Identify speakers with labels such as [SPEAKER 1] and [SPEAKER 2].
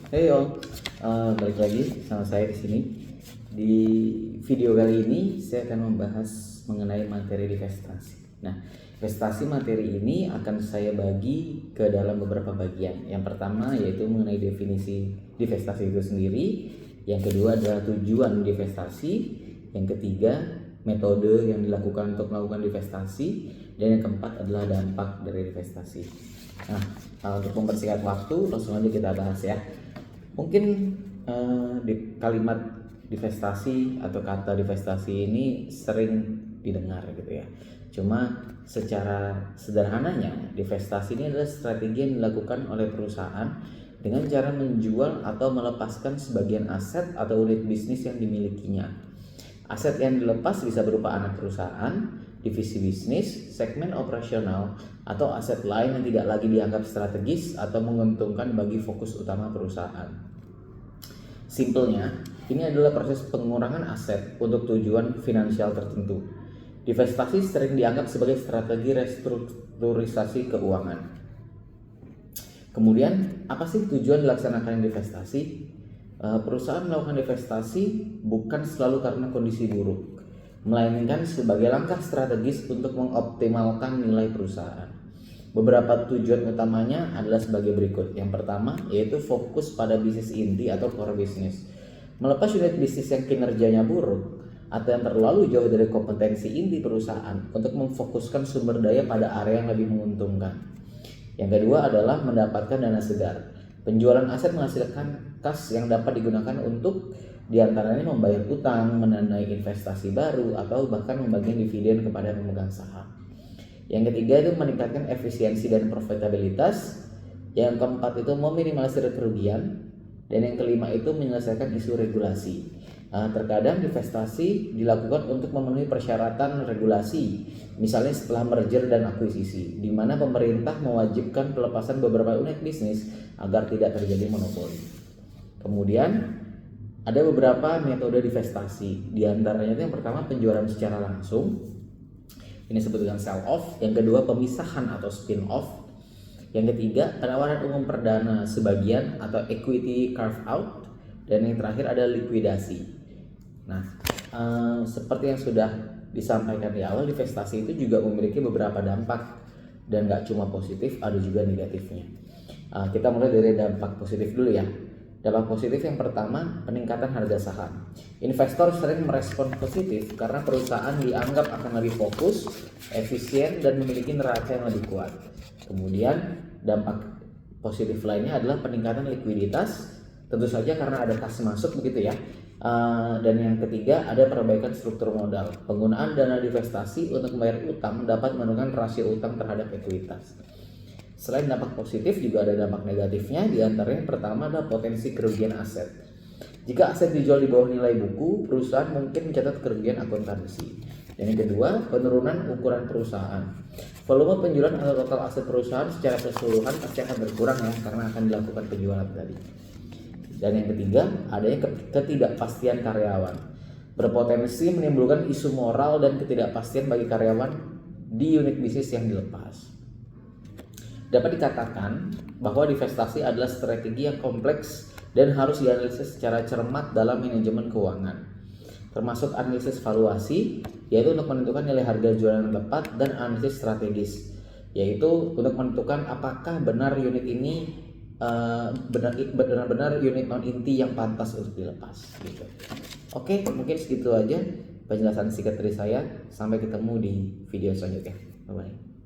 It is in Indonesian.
[SPEAKER 1] Hey Om, balik lagi sama saya di sini. Di video kali ini saya akan membahas mengenai materi divestasi. Nah, investasi materi ini akan saya bagi ke dalam beberapa bagian. Yang pertama yaitu mengenai definisi divestasi itu sendiri. Yang kedua adalah tujuan divestasi. Yang ketiga metode yang dilakukan untuk melakukan divestasi. Dan yang keempat adalah dampak dari divestasi. Nah, untuk mempersingkat waktu, langsung aja kita bahas ya. Mungkin di kalimat divestasi atau kata divestasi ini sering didengar gitu ya. Cuma secara sederhananya, divestasi ini adalah strategi yang dilakukan oleh perusahaan dengan cara menjual atau melepaskan sebagian aset atau unit bisnis yang dimilikinya. Aset yang dilepas bisa berupa anak perusahaan, divisi bisnis, segmen operasional, atau aset lain yang tidak lagi dianggap strategis atau menguntungkan bagi fokus utama perusahaan. Simpelnya, ini adalah proses pengurangan aset untuk tujuan finansial tertentu. Divestasi sering dianggap sebagai strategi restrukturisasi keuangan. Kemudian, apa sih tujuan dilaksanakan divestasi? Perusahaan melakukan divestasi bukan selalu karena kondisi buruk, melainkan sebagai langkah strategis untuk mengoptimalkan nilai perusahaan. Beberapa tujuan utamanya adalah sebagai berikut. Yang pertama yaitu fokus pada bisnis inti atau core business. Melepas unit bisnis yang kinerjanya buruk atau yang terlalu jauh dari kompetensi inti perusahaan untuk memfokuskan sumber daya pada area yang lebih menguntungkan. Yang kedua adalah mendapatkan dana segar. Penjualan aset menghasilkan kas yang dapat digunakan untuk diantaranya membayar utang, mendanai investasi baru, atau bahkan membagikan dividen kepada pemegang saham. Yang ketiga itu meningkatkan efisiensi dan profitabilitas. Yang keempat itu meminimalisir kerugian. Dan yang kelima itu menyelesaikan isu regulasi. Terkadang investasi dilakukan untuk memenuhi persyaratan regulasi, misalnya setelah merger dan akuisisi, di mana pemerintah mewajibkan pelepasan beberapa unit bisnis agar tidak terjadi monopoli. Kemudian ada beberapa metode divestasi. Di antaranya itu yang pertama penjualan secara langsung. Ini disebut dengan sell off. Yang kedua pemisahan atau spin off. Yang ketiga penawaran umum perdana sebagian atau equity carve out. Dan yang terakhir ada likuidasi. Nah, seperti yang sudah disampaikan di awal, divestasi itu juga memiliki beberapa dampak dan gak cuma positif, ada juga negatifnya. Kita mulai dari dampak positif dulu ya. Dampak positif yang pertama, peningkatan harga saham. Investor sering merespon positif karena perusahaan dianggap akan lebih fokus, efisien, dan memiliki neraca yang lebih kuat. Kemudian dampak positif lainnya adalah peningkatan likuiditas, tentu saja karena ada kas masuk begitu ya. Dan yang ketiga ada perbaikan struktur modal. Penggunaan dana divestasi untuk membayar utang dapat menurunkan rasio utang terhadap ekuitas. Selain dampak positif juga ada dampak negatifnya, diantaranya pertama adalah potensi kerugian aset. Jika aset dijual di bawah nilai buku, perusahaan mungkin mencatat kerugian akuntansi. Dan yang kedua, penurunan ukuran perusahaan. Volume penjualan atau total aset perusahaan secara keseluruhan pasti akan berkurang ya, karena akan dilakukan penjualan tadi. Dan yang ketiga, adanya ketidakpastian karyawan. Berpotensi menimbulkan isu moral dan ketidakpastian bagi karyawan di unit bisnis yang dilepas. Dapat dikatakan bahwa divestasi adalah strategi yang kompleks dan harus dianalisis secara cermat dalam manajemen keuangan, termasuk analisis valuasi, yaitu untuk menentukan nilai harga jualan yang tepat, dan analisis strategis, yaitu untuk menentukan apakah benar unit ini benar-benar unit non inti yang pantas untuk dilepas gitu. Oke, mungkin segitu aja penjelasan singkat dari saya. Sampai ketemu di video selanjutnya. Bye bye.